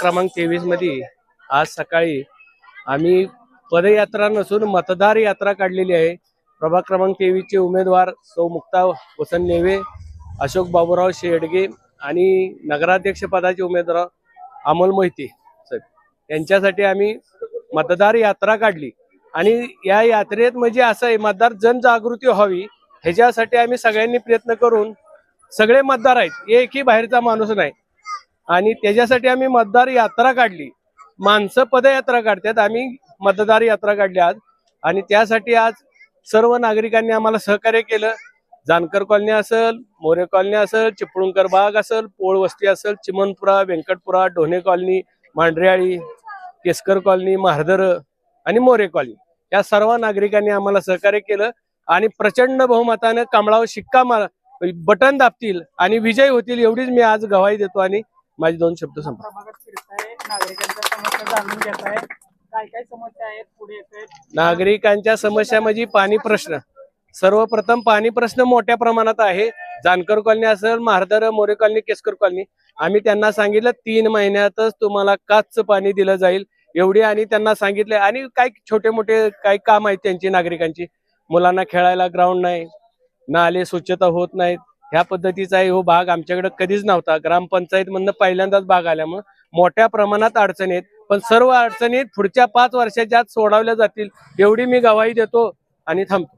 क्रमांक 23 मध्ये आज सकाळी आम्ही पदयात्रा नसून मतदार यात्रा काढलेली आहे। प्रभाग क्रमांक 23 चे उमेदवार सौ मुक्ता वसंत नेवे, अशोक बाबूराव शेडगे आणि नगराध्यक्ष पदाचे उमेदवार अमोल मोहिते यांच्यासाठी आम्ही मतदार यात्रा काढली। आणि या यात्रेत म्हणजे असं आहे, मतदार जनजागृती व्हावी ह्याच्यासाठी आम्ही सगळ्यांनी प्रयत्न करून सगळे मतदार आहेत, एकही बाहेरचा माणूस नाही, आणि त्याच्यासाठी आम्ही मतदार यात्रा काढली। माणसं पदयात्रा काढतात, आम्ही मतदार यात्रा काढली आज। आणि त्यासाठी आज सर्व नागरिकांनी आम्हाला सहकार्य केलं। जानकर कॉलनी असेल, मोरे कॉलनी असेल, चिपळूणकर बाग असेल, पोळ वस्ती असेल, चिमनपुरा, व्यंकटपुरा, ढोणे कॉलनी, मांढरेआळी, केसकर कॉलनी, महादर आणि मोरे कॉलनी या सर्व नागरिकांनी आम्हाला सहकार्य केलं। आणि प्रचंड बहुमताने कमळावर शिक्का बटन दाबतील आणि विजय होतील एवढीच मी आज गवाही देतो आणि माझे दोन शब्द संपतो। नागरिकांच्या समस्या म्हणजे पाणी प्रश्न, सर्वप्रथम पाणी प्रश्न मोठ्या प्रमाणात आहे। जानकर कॉलनी असेल, महादर, मोरे कॉलनी, केसकर कॉलनी, आम्ही त्यांना सांगितलं 3 महिन्यातच तुम्हाला काचचं पाणी दिलं जाईल एवढी, आणि त्यांना सांगितले। आणि काही छोटे मोठे काही काम आहेत त्यांची, नागरिकांची, मुलांना खेळायला ग्राउंड नाही, नाले स्वच्छता होत नाहीत, ह्या पद्धतीचा हो भाग आमच्याकडे कधीच नव्हता। ग्रामपंचायत मधनं पहिल्यांदाच भाग आल्यामुळे मोठ्या प्रमाणात अडचणी आहेत, पण सर्व अडचणी पुढच्या 5 वर्षाच्या आत सोडवल्या जातील एवढी मी गवाही देतो आणि थांबतो।